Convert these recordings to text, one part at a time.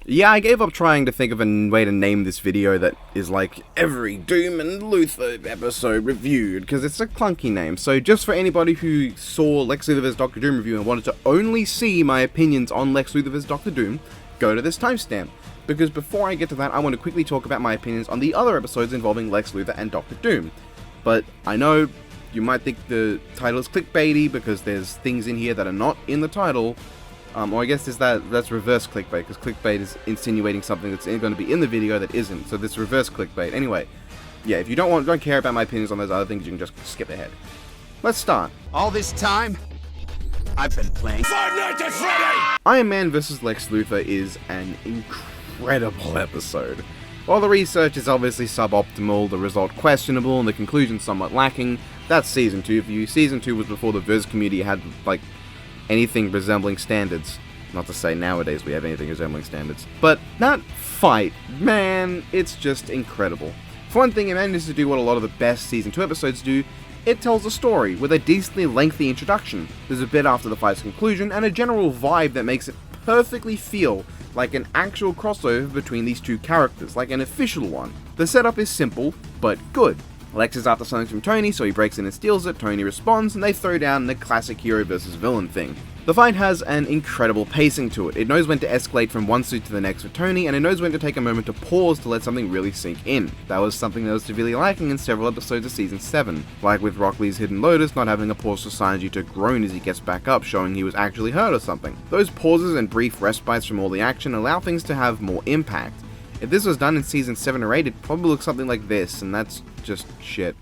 Yeah, I gave up trying to think of a way to name this video that is like every Doom and Luthor episode reviewed, because it's a clunky name. So just for anybody who saw Lex Luthor's Doctor Doom review and wanted to only see my opinions on Lex Luthor's Doctor Doom, go to this timestamp. Because before I get to that, I want to quickly talk about my opinions on the other episodes involving Lex Luthor and Doctor Doom. But I know you might think the title is clickbaity because there's things in here that are not in the title. Or I guess that's reverse clickbait, because clickbait is insinuating something that's going to be in the video that isn't, so this reverse clickbait. Anyway, yeah, if you don't care about my opinions on those other things, you can just skip ahead. Let's start. All this time, I've been playing Five Nights at Freddy! Iron Man vs. Lex Luthor is an incredible episode. While the research is obviously suboptimal, the result questionable, and the conclusion somewhat lacking, that's Season 2 for you. Season 2 was before the Viz community had, like, anything resembling standards. Not to say nowadays we have anything resembling standards. But that fight, man, it's just incredible. For one thing, it manages to do what a lot of the best Season 2 episodes do. It tells a story with a decently lengthy introduction. There's a bit after the fight's conclusion, and a general vibe that makes it perfectly feel like an actual crossover between these two characters, like an official one. The setup is simple, but good. Lex is after something from Tony, so he breaks in and steals it, Tony responds, and they throw down the classic hero versus villain thing. The fight has an incredible pacing to it. It knows when to escalate from one suit to the next for Tony, and it knows when to take a moment to pause to let something really sink in. That was something that was severely lacking in several episodes of Season 7, like with Rock Lee's Hidden Lotus not having a pause for Sanji to groan as he gets back up, showing he was actually hurt or something. Those pauses and brief respites from all the action allow things to have more impact. If this was done in Season 7 or 8, it'd probably look something like this, and that's just shit.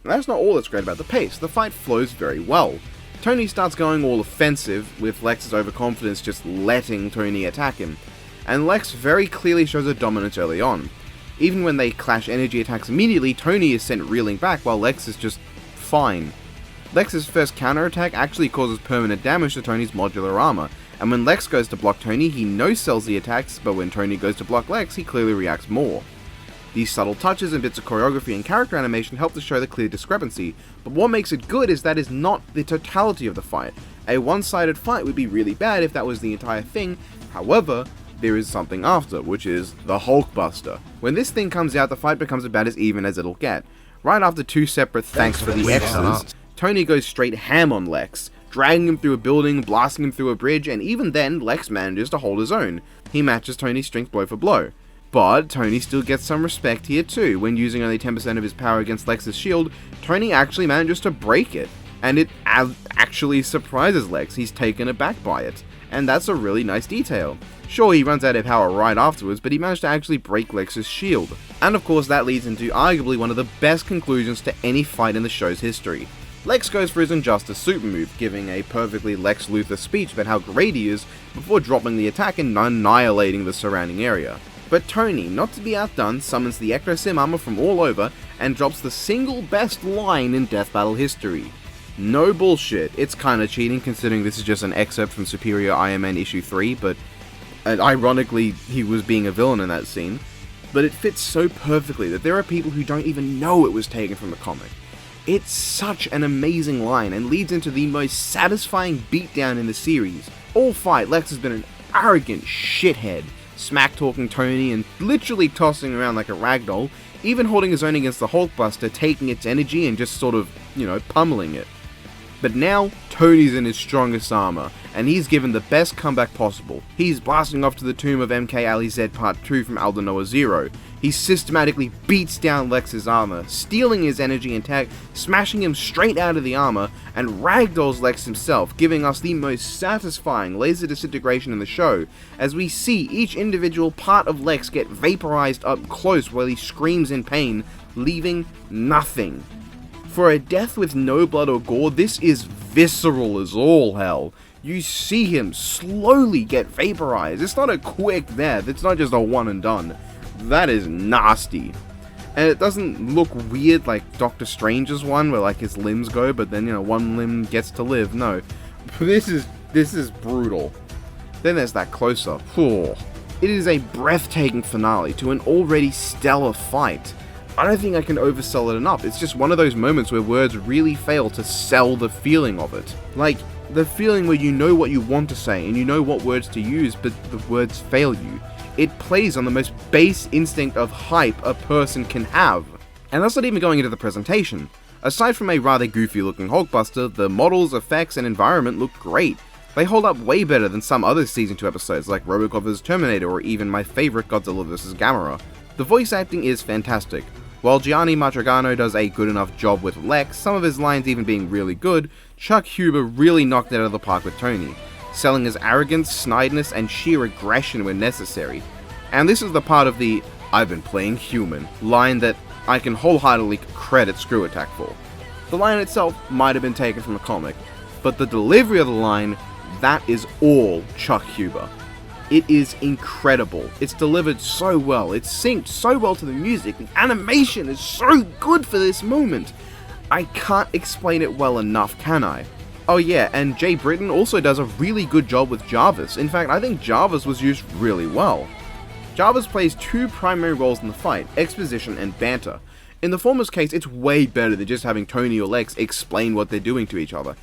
And that's not all that's great about the pace. The fight flows very well. Tony starts going all offensive, with Lex's overconfidence just letting Tony attack him, and Lex very clearly shows a dominance early on. Even when they clash energy attacks immediately, Tony is sent reeling back while Lex is just fine. Lex's first counterattack actually causes permanent damage to Tony's modular armor, and when Lex goes to block Tony, he no-sells the attacks, but when Tony goes to block Lex, he clearly reacts more. These subtle touches and bits of choreography and character animation help to show the clear discrepancy, but what makes it good is that is not the totality of the fight. A one-sided fight would be really bad if that was the entire thing. However, there is something after, which is the Hulkbuster. When this thing comes out, the fight becomes about as even as it'll get. Right after two separate thanks for the X's, Tony goes straight ham on Lex, dragging him through a building, blasting him through a bridge, and even then, Lex manages to hold his own. He matches Tony's strength blow for blow. But Tony still gets some respect here too. When using only 10% of his power against Lex's shield, Tony actually manages to break it. And it actually surprises Lex, he's taken aback by it. And that's a really nice detail. Sure, he runs out of power right afterwards, but he managed to actually break Lex's shield. And of course that leads into arguably one of the best conclusions to any fight in the show's history. Lex goes for his Injustice super move, giving a perfectly Lex Luthor speech about how great he is before dropping the attack and annihilating the surrounding area. But Tony, not to be outdone, summons the Ecto-Sim armor from all over and drops the single best line in Death Battle history. No bullshit, it's kinda cheating considering this is just an excerpt from Superior Iron Man issue 3, but ironically he was being a villain in that scene. But it fits so perfectly that there are people who don't even know it was taken from the comic. It's such an amazing line and leads into the most satisfying beatdown in the series. All fight, Lex has been an arrogant shithead, smack-talking Tony and literally tossing around like a ragdoll, even holding his own against the Hulkbuster, taking its energy and just sort of, pummeling it. But now, Tony's in his strongest armor, and he's given the best comeback possible. He's blasting off to the tomb of MK Ali Z Part 2 from Aldo Noah Zero. He systematically beats down Lex's armor, stealing his energy and tech, smashing him straight out of the armor, and ragdolls Lex himself, giving us the most satisfying laser disintegration in the show, as we see each individual part of Lex get vaporized up close while he screams in pain, leaving nothing. For a death with no blood or gore, this is visceral as all hell. You see him slowly get vaporized. It's not a quick death, it's not just a one and done. That is nasty. And it doesn't look weird like Doctor Strange's one, where like his limbs go, but then one limb gets to live. No. This is brutal. Then there's that close-up. It is a breathtaking finale to an already stellar fight. I don't think I can oversell it enough. It's just one of those moments where words really fail to sell the feeling of it. Like, the feeling where you know what you want to say and you know what words to use, but the words fail you. it plays on the most base instinct of hype a person can have. And that's not even going into the presentation. Aside from a rather goofy looking Hulkbuster, the models, effects, and environment look great. They hold up way better than some other Season 2 episodes like Robocop vs Terminator or even my favourite Godzilla vs Gamera. The voice acting is fantastic. While Gianni Matragano does a good enough job with Lex, some of his lines even being really good, Chuck Huber really knocked it out of the park with Tony, selling his arrogance, snideness, and sheer aggression when necessary. And this is the part of the "I've been playing human" line that I can wholeheartedly credit Screw Attack for. The line itself might have been taken from a comic, but the delivery of the line, that is all Chuck Huber. It is incredible. It's delivered so well. It's synced so well to the music. The animation is so good for this moment. I can't explain it well enough, can I? Oh yeah, and Jay Britton also does a really good job with Jarvis. In fact, I think Jarvis was used really well. Jarvis plays two primary roles in the fight, exposition and banter. In the former's case, it's way better than just having Tony or Lex explain what they're doing to each other.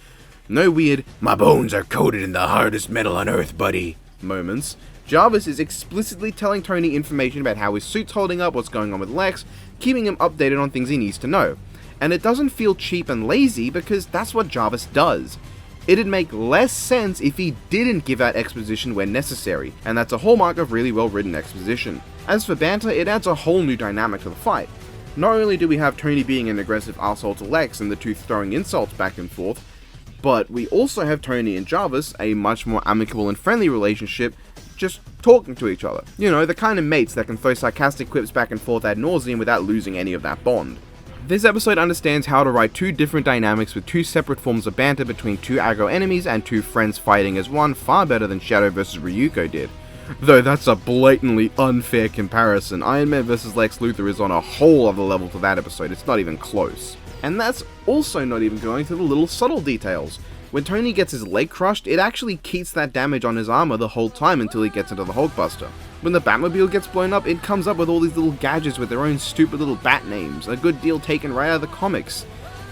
No weird, "my bones are coated in the hardest metal on Earth, buddy" moments. Jarvis is explicitly telling Tony information about how his suit's holding up, what's going on with Lex, keeping him updated on things he needs to know. And it doesn't feel cheap and lazy because that's what Jarvis does. It'd make less sense if he didn't give out exposition when necessary, and that's a hallmark of really well written exposition. As for banter, it adds a whole new dynamic to the fight. Not only do we have Tony being an aggressive arsehole to Lex and the two throwing insults back and forth, but we also have Tony and Jarvis, a much more amicable and friendly relationship, just talking to each other. You know, the kind of mates that can throw sarcastic quips back and forth ad nauseum without losing any of that bond. This episode understands how to write two different dynamics with two separate forms of banter between two aggro enemies and two friends fighting as one far better than Shadow vs Ryuko did. Though that's a blatantly unfair comparison. Iron Man vs Lex Luthor is on a whole other level to that episode, it's not even close. And that's also not even going to the little subtle details. When Tony gets his leg crushed, it actually keeps that damage on his armor the whole time until he gets into the Hulkbuster. When the Batmobile gets blown up, it comes up with all these little gadgets with their own stupid little bat names, a good deal taken right out of the comics.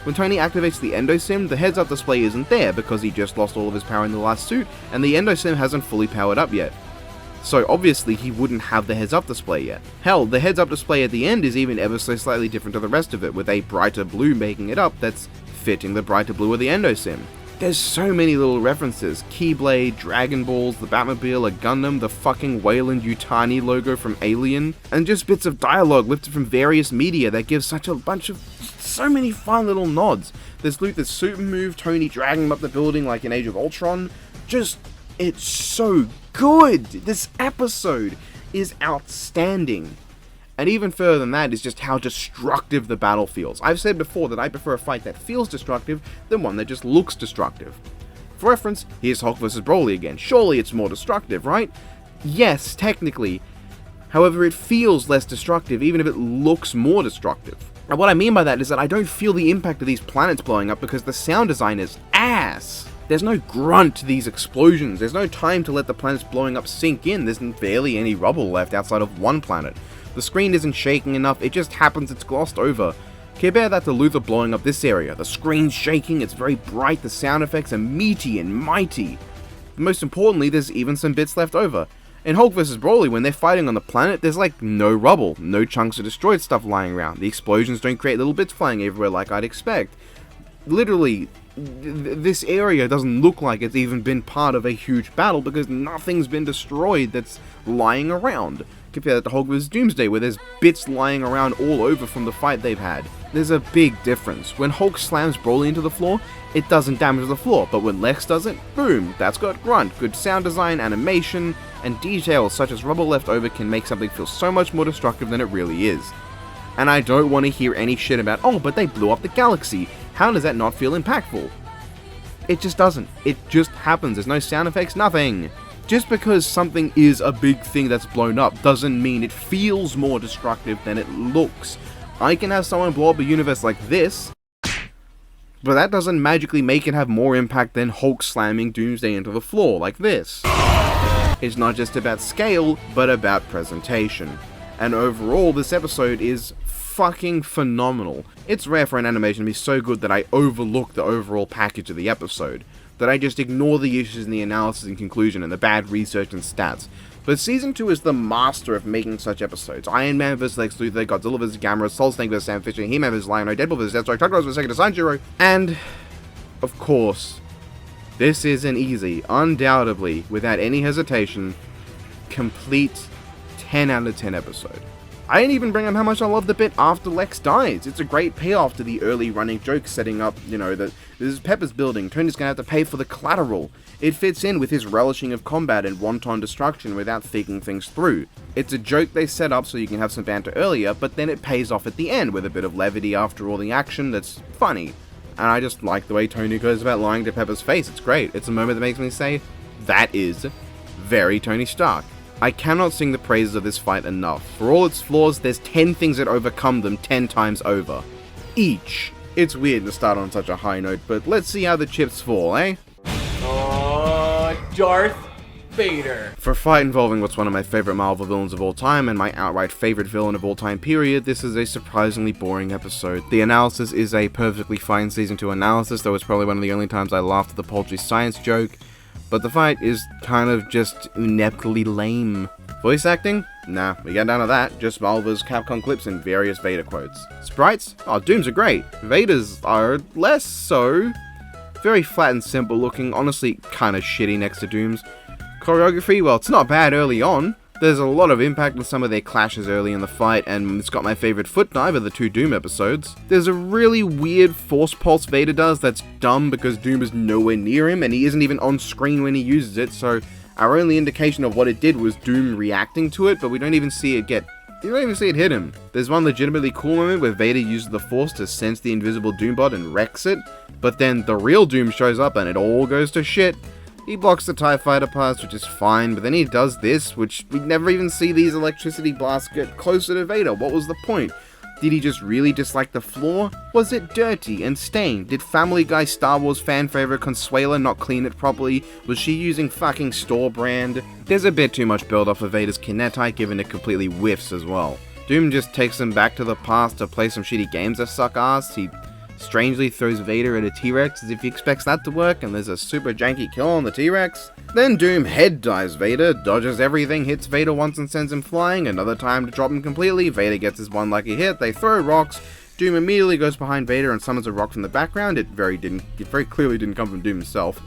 When Tony activates the Endosim, the heads-up display isn't there because he just lost all of his power in the last suit, and the Endosim hasn't fully powered up yet. So obviously he wouldn't have the heads-up display yet. Hell, the heads-up display at the end is even ever so slightly different to the rest of it, with a brighter blue making it up that's fitting the brighter blue of the Endosim. There's so many little references: Keyblade, Dragon Balls, the Batmobile, a Gundam, the fucking Weyland Yutani logo from Alien, and just bits of dialogue lifted from various media that give so many fun little nods. There's Luthor's super move, Tony dragging him up the building like in Age of Ultron. It's so good! This episode is outstanding. And even further than that is just how destructive the battle feels. I've said before that I prefer a fight that feels destructive than one that just looks destructive. For reference, here's Hulk vs. Broly again. Surely it's more destructive, right? Yes, technically. However, it feels less destructive even if it looks more destructive. And what I mean by that is that I don't feel the impact of these planets blowing up because the sound design is ass. There's no grunt to these explosions. There's no time to let the planets blowing up sink in. There's barely any rubble left outside of one planet. The screen isn't shaking enough, it just happens it's glossed over. Compare that to Luthor blowing up this area. The screen's shaking, it's very bright, the sound effects are meaty and mighty. Most importantly, there's even some bits left over. In Hulk vs. Broly, when they're fighting on the planet, there's like no rubble, no chunks of destroyed stuff lying around. The explosions don't create little bits flying everywhere like I'd expect. Literally, this area doesn't look like it's even been part of a huge battle because nothing's been destroyed that's lying around. Compare that to Hulk vs. Doomsday, where there's bits lying around all over from the fight they've had. There's a big difference. When Hulk slams Broly into the floor, it doesn't damage the floor, but when Lex does it, boom, that's got grunt, good sound design, animation, and details such as rubble left over can make something feel so much more destructive than it really is. And I don't want to hear any shit about, oh, but they blew up the galaxy. How does that not feel impactful? It just doesn't. It just happens. There's no sound effects, nothing. Just because something is a big thing that's blown up doesn't mean it feels more destructive than it looks. I can have someone blow up a universe like this, but that doesn't magically make it have more impact than Hulk slamming Doomsday into the floor like this. It's not just about scale, but about presentation. And overall, this episode is fucking phenomenal. It's rare for an animation to be so good that I overlook the overall package of the episode, that I just ignore the issues in the analysis and conclusion and the bad research and stats. But Season 2 is the master of making such episodes. Iron Man vs. Lex Luthor, Godzilla vs. Gamera, Solid Snake vs. Sam Fisher, He-Man vs. Lion-O, Deadpool vs. Deathstroke, Tucker vs. Sega Sanjiro, and, of course, this is an easy, undoubtedly, without any hesitation, complete 10 out of 10 episode. I didn't even bring up how much I love the bit after Lex dies. It's a great payoff to the early running joke setting up, that this is Pepper's building, Tony's gonna have to pay for the collateral. It fits in with his relishing of combat and wanton destruction without thinking things through. It's a joke they set up so you can have some banter earlier, but then it pays off at the end with a bit of levity after all the action that's funny. And I just like the way Tony goes about lying to Pepper's face. It's great. It's a moment that makes me say, that is very Tony Stark. I cannot sing the praises of this fight enough. For all its flaws, there's 10 things that overcome them 10 times over. Each. It's weird to start on such a high note, but let's see how the chips fall, eh? Darth Vader. For a fight involving what's one of my favorite Marvel villains of all time and my outright favorite villain of all time period, this is a surprisingly boring episode. The analysis is a perfectly fine Season 2 analysis, though it's probably one of the only times I laughed at the paltry science joke. But the fight is kind of just ineptly lame. Voice acting? Nah, we get down to that. Just Marvel vs. Capcom clips and various Vader quotes. Sprites? Oh, Dooms are great. Vader's are less so. Very flat and simple looking, honestly kinda shitty next to Doom's. Choreography? Well, it's not bad early on. There's a lot of impact with some of their clashes early in the fight, and it's got my favorite foot dive of the 2 Doom episodes. There's a really weird force pulse Vader does that's dumb because Doom is nowhere near him, and he isn't even on screen when he uses it, so our only indication of what it did was Doom reacting to it, but we don't even see it hit him. There's one legitimately cool moment where Vader uses the Force to sense the invisible Doombot and wrecks it, but then the real Doom shows up and it all goes to shit. He blocks the TIE Fighter pass, which is fine, but then he does this, which we never even see these electricity blasts get closer to Vader. What was the point? Did he just really dislike the floor? Was it dirty and stained? Did Family Guy Star Wars fan favorite Consuela not clean it properly? Was she using fucking store brand? There's a bit too much build up for Vader's kinetic, given it completely whiffs as well. Doom just takes him back to the past to play some shitty games that suck ass. He strangely throws Vader at a T-Rex as if he expects that to work, and there's a super janky kill on the T-Rex. Then Doom head dives Vader, dodges everything, hits Vader once and sends him flying, another time to drop him completely. Vader gets his one lucky hit, they throw rocks. Doom immediately goes behind Vader and summons a rock from the background. It very clearly didn't come from Doom himself.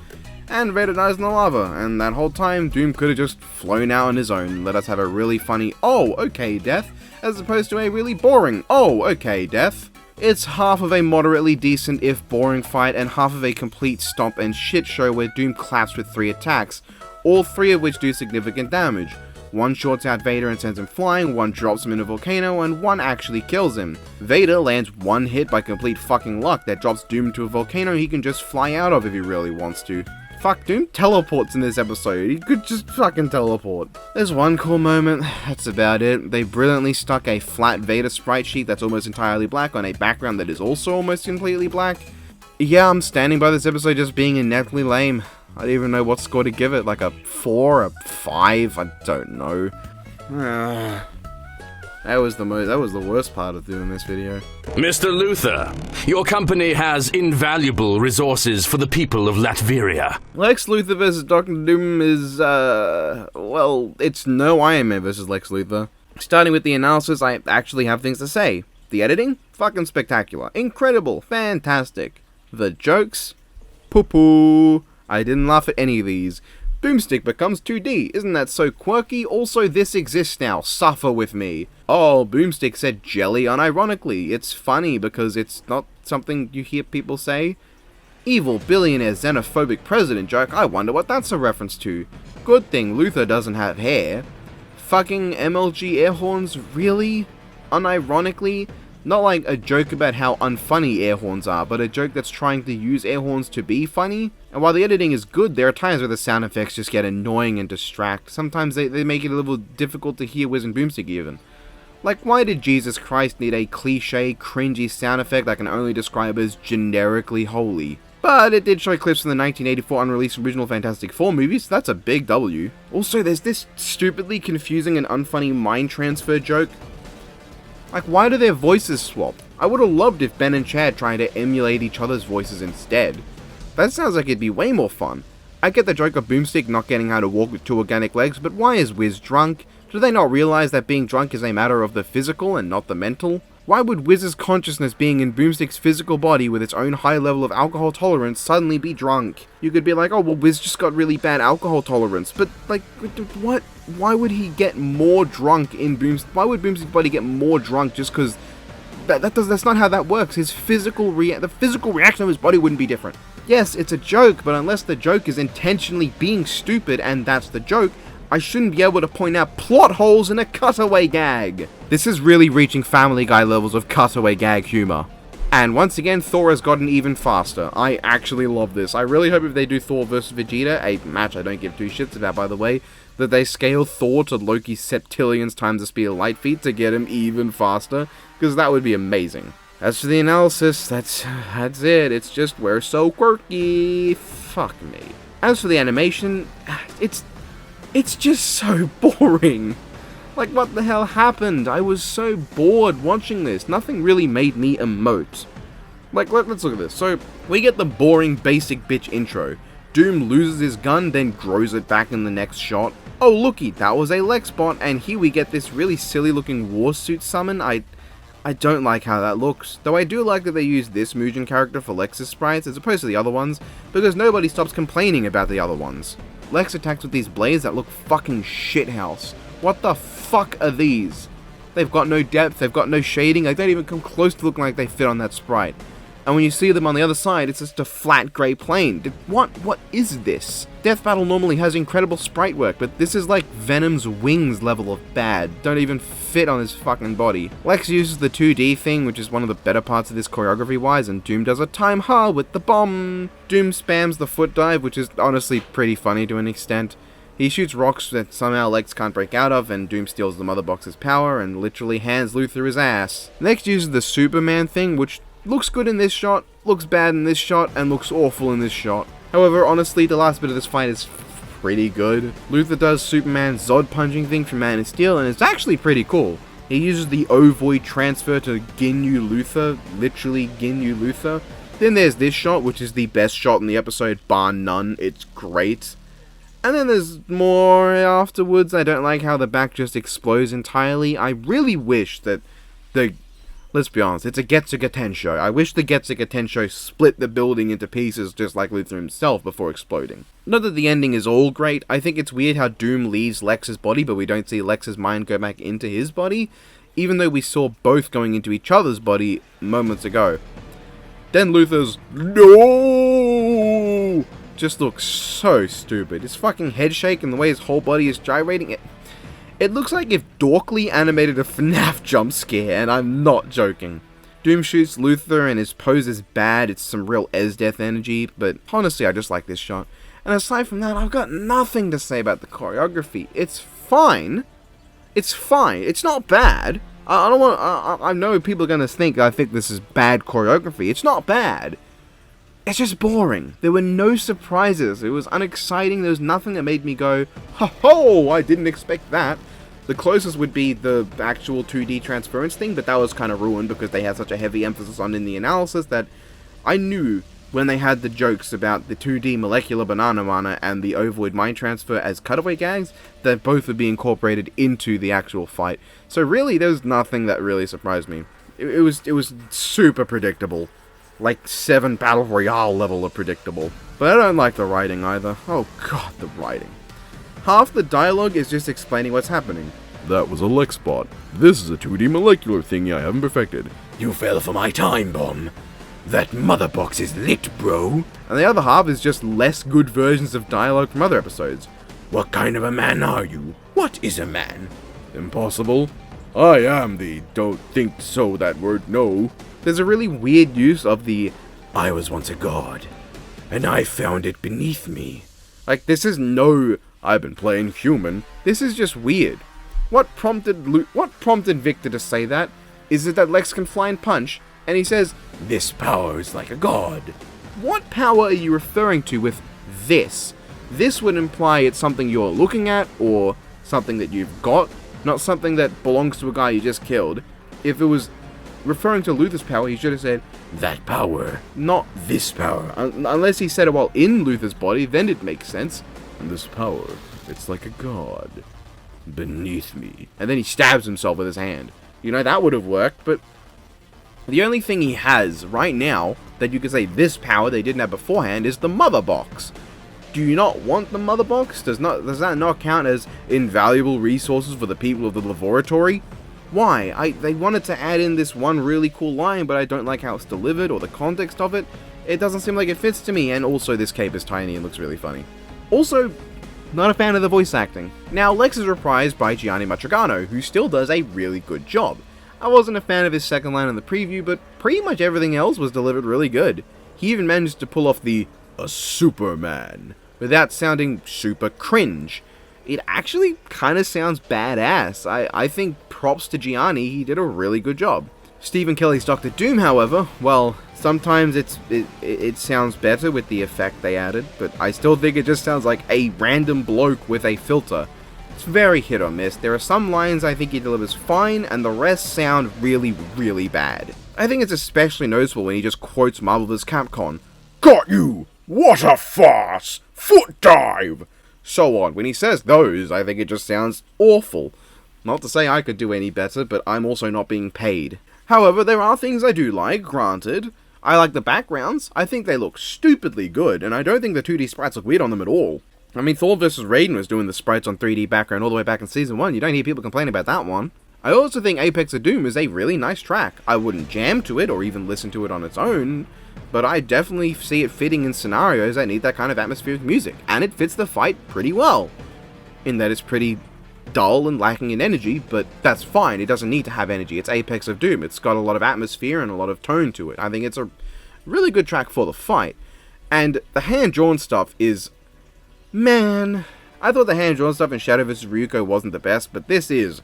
And Vader dies in the lava, and that whole time Doom could have just flown out on his own and let us have a really funny, oh, okay, death, as opposed to a really boring, oh, okay, death. It's half of a moderately decent if boring fight and half of a complete stomp and shit show where Doom claps with 3 attacks, all 3 of which do significant damage. One shorts out Vader and sends him flying, one drops him in a volcano, and one actually kills him. Vader lands 1 hit by complete fucking luck that drops Doom to a volcano he can just fly out of if he really wants to. Fuck, Doom teleports in this episode. He could just fucking teleport. There's one cool moment, that's about it. They brilliantly stuck a flat Vader sprite sheet that's almost entirely black on a background that is also almost completely black. Yeah, I'm standing by this episode just being ineptly lame. I don't even know what score to give it, like a 4, a 5, I don't know. That was the worst part of doing this video. Mr. Luthor, your company has invaluable resources for the people of Latveria. Lex Luthor vs. Dr. Doom is, well, it's no Iron Man vs. Lex Luthor. Starting with the analysis, I actually have things to say. The editing? Fucking spectacular. Incredible. Fantastic. The jokes? Poo-poo. I didn't laugh at any of these. Boomstick becomes 2D. Isn't that so quirky? Also, this exists now. Suffer with me. Oh, Boomstick said jelly unironically. It's funny because it's not something you hear people say. Evil billionaire xenophobic president joke. I wonder what that's a reference to. Good thing Luthor doesn't have hair. Fucking MLG air horns? Really? Unironically? Not like a joke about how unfunny air horns are, but a joke that's trying to use air horns to be funny. And while the editing is good, there are times where the sound effects just get annoying and distract. Sometimes they make it a little difficult to hear Wiz and Boomstick even. Like, why did Jesus Christ need a cliche, cringy sound effect that can only describe as generically holy? But it did show clips from the 1984 unreleased original Fantastic Four movies, so that's a big W. Also, there's this stupidly confusing and unfunny mind transfer joke. Like, why do their voices swap? I would have loved if Ben and Chad tried to emulate each other's voices instead. That sounds like it'd be way more fun. I get the joke of Boomstick not getting how to walk with 2 organic legs, but why is Wiz drunk? Do they not realize that being drunk is a matter of the physical and not the mental? Why would Wiz's consciousness being in Boomstick's physical body with its own high level of alcohol tolerance suddenly be drunk? You could be like, oh well, Wiz just got really bad alcohol tolerance, but like, what? Why would he get more drunk in Boomstick? Why would Boomstick's body get more drunk just because that's not how that works? The physical reaction of his body wouldn't be different. Yes, it's a joke, but unless the joke is intentionally being stupid and that's the joke, I shouldn't be able to point out plot holes in a cutaway gag. This is really reaching Family Guy levels of cutaway gag humor. And once again, Thor has gotten even faster. I actually love this. I really hope if they do Thor vs Vegeta, a match I don't give 2 shits about by the way, that they scale Thor to Loki's septillions times the speed of light feet to get him even faster, because that would be amazing. As for the analysis, that's it. It's just, we're so quirky. Fuck me. As for the animation, it's just so boring. Like, what the hell happened? I was so bored watching this. Nothing really made me emote. Like, let's look at this. So, we get the boring basic bitch intro. Doom loses his gun, then grows it back in the next shot. Oh looky, that was a Lex bot, and here we get this really silly looking war suit summon. I don't like how that looks, though I do like that they use this Mugen character for Lex's sprites as opposed to the other ones, because nobody stops complaining about the other ones. Lex attacks with these blades that look fucking shithouse. What the fuck are these? They've got no depth, they've got no shading, they don't even come close to looking like they fit on that sprite. And when you see them on the other side, it's just a flat grey plane. What is this? Death Battle normally has incredible sprite work, but this is like Venom's wings level of bad. Don't even fit on his fucking body. Lex uses the 2D thing, which is one of the better parts of this choreography-wise, and Doom does a time hard with the bomb. Doom spams the foot dive, which is honestly pretty funny to an extent. He shoots rocks that somehow Lex can't break out of, and Doom steals the Mother Box's power and literally hands Luthor his ass. Next uses the Superman thing, which looks good in this shot, looks bad in this shot, and looks awful in this shot. However, honestly, the last bit of this fight is pretty good. Luthor does Superman's Zod punching thing from Man of Steel, and it's actually pretty cool. He uses the Ovoid transfer to Ginyu Luthor, literally Ginyu Luthor. Then there's this shot, which is the best shot in the episode, bar none. It's great. And then there's more afterwards. I don't like how the back just explodes entirely. I really wish that let's be honest, it's a Getsuga Tensho. I wish the Getsuga Tensho split the building into pieces just like Luthor himself before exploding. Not that the ending is all great, I think it's weird how Doom leaves Lex's body but we don't see Lex's mind go back into his body, even though we saw both going into each other's body moments ago. Then Luthor's no just looks so stupid. His fucking head shake and the way his whole body is gyrating, it looks like if Dorkly animated a FNAF jump scare, and I'm not joking. Doom shoots Luthor and his pose is bad, it's some real Esdeath energy, but honestly I just like this shot. And aside from that, I've got nothing to say about the choreography. It's fine. It's fine. It's not bad. I know people are going to think I think this is bad choreography. It's not bad. It's just boring. There were no surprises. It was unexciting. There was nothing that made me go, ho, I didn't expect that. The closest would be the actual 2D transference thing, but that was kind of ruined because they had such a heavy emphasis on in the analysis that I knew when they had the jokes about the 2D molecular banana mana and the ovoid mind transfer as cutaway gags, that both would be incorporated into the actual fight. So really, there was nothing that really surprised me. It was super predictable. Like 7 Battle Royale level of predictable. But I don't like the writing either. Oh god, the writing. Half the dialogue is just explaining what's happening. That was a Lex bot. This is a 2D molecular thingy I haven't perfected. You fell for my time bomb. That mother box is lit, bro. And the other half is just less good versions of dialogue from other episodes. What kind of a man are you? What is a man? Impossible. I am the don't think so that word no. There's a really weird use of the I was once a god, and I found it beneath me. Like, this is no I've been playing human. This is just weird. What prompted Victor to say that? Is it that Lex can fly and punch? And he says, this power is like a god. What power are you referring to with this? This would imply it's something you're looking at, or something that you've got, not something that belongs to a guy you just killed. If it was referring to Luthor's power, he should have said, that power, not this power. Unless he said it while in Luthor's body, then it makes sense. And this power, it's like a god beneath me. And then he stabs himself with his hand. You know, that would have worked, but the only thing he has right now that you could say this power they didn't have beforehand is the mother box. Do you not want the mother box? Does that not count as invaluable resources for the people of the laboratory? Why? They wanted to add in this one really cool line, but I don't like how it's delivered or the context of it. It doesn't seem like it fits to me, and also this cape is tiny and looks really funny. Also, not a fan of the voice acting. Now, Lex is reprised by Gianni Matrigano, who still does a really good job. I wasn't a fan of his second line in the preview, but pretty much everything else was delivered really good. He even managed to pull off the "a Superman" without sounding super cringe. It actually kind of sounds badass. I think props to Gianni, he did a really good job. Stephen Kelly's Dr. Doom, however, well, sometimes it sounds better with the effect they added, but I still think it just sounds like a random bloke with a filter. It's very hit or miss. There are some lines I think he delivers fine, and the rest sound really, really bad. I think it's especially noticeable when he just quotes Marvel vs. Capcom. Got you! What a farce! Foot dive! So on. When he says those, I think it just sounds awful. Not to say I could do any better, but I'm also not being paid. However, there are things I do like, granted. I like the backgrounds. I think they look stupidly good, and I don't think the 2D sprites look weird on them at all. I mean, Thor vs. Raiden was doing the sprites on 3D background all the way back in Season 1. You don't hear people complain about that one. I also think Apex of Doom is a really nice track. I wouldn't jam to it or even listen to it on its own, but I definitely see it fitting in scenarios that need that kind of atmospheric music, and it fits the fight pretty well. In that it's pretty dull and lacking in energy, but that's fine. It doesn't need to have energy. It's Apex of Doom. It's got a lot of atmosphere and a lot of tone to it. I think it's a really good track for the fight. And the hand-drawn stuff is... man, I thought the hand-drawn stuff in Shadow vs. Ryuko wasn't the best, but this is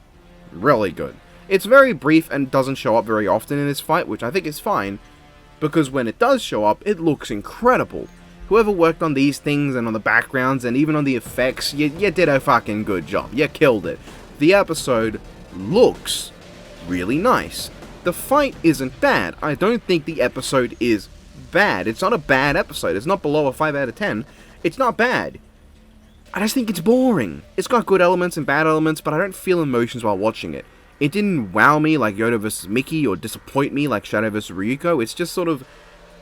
really good. It's very brief and doesn't show up very often in this fight, which I think is fine, because when it does show up, it looks incredible. Whoever worked on these things and on the backgrounds and even on the effects, you did a fucking good job. You killed it. The episode looks really nice. The fight isn't bad. I don't think the episode is bad. It's not a bad episode. It's not below a 5 out of 10. It's not bad. I just think it's boring. It's got good elements and bad elements, but I don't feel emotions while watching it. It didn't wow me like Yoda vs. Mickey or disappoint me like Shadow vs. Ryuko. It's just sort of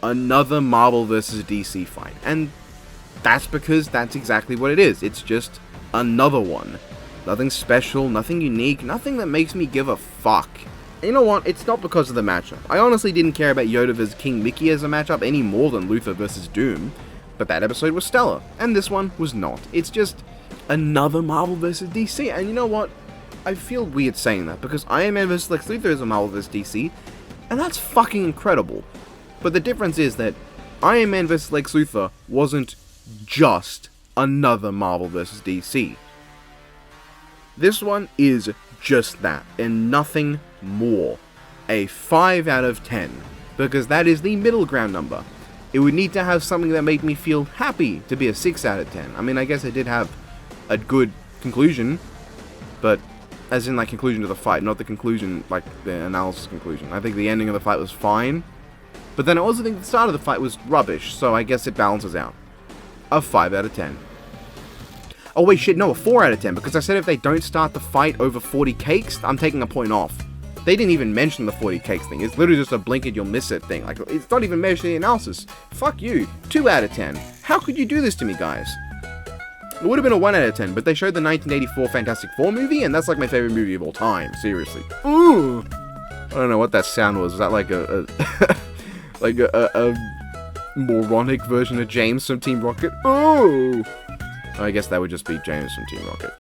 another Marvel vs. DC fight. And that's because that's exactly what it is. It's just another one. Nothing special, nothing unique, nothing that makes me give a fuck. And you know what? It's not because of the matchup. I honestly didn't care about Yoda vs. King Mickey as a matchup any more than Luthor vs. Doom. But that episode was stellar, and this one was not. It's just another Marvel vs. DC, and you know what? I feel weird saying that, because Iron Man vs. Lex Luthor is a Marvel vs. DC, and that's fucking incredible. But the difference is that Iron Man vs. Lex Luthor wasn't just another Marvel vs. DC. This one is just that, and nothing more. A 5 out of 10, because that is the middle ground number. It would need to have something that made me feel happy to be a 6 out of 10. I mean, I guess it did have a good conclusion, but as in, like, conclusion to the fight, not the conclusion, like, the analysis conclusion. I think the ending of the fight was fine, but then I also think the start of the fight was rubbish, so I guess it balances out. A 5 out of 10. Oh wait, shit, no, a 4 out of 10, because I said if they don't start the fight over 40 cakes, I'm taking a point off. They didn't even mention the 40 cakes thing. It's literally just a blink and you'll miss it thing. Like, it's not even measured in the analysis. Fuck you. 2 out of 10. How could you do this to me, guys? It would have been a 1 out of 10, but they showed the 1984 Fantastic Four movie, and that's like my favorite movie of all time. Seriously. Ooh. I don't know what that sound was. Was that like a moronic version of James from Team Rocket? Ooh. I guess that would just be James from Team Rocket.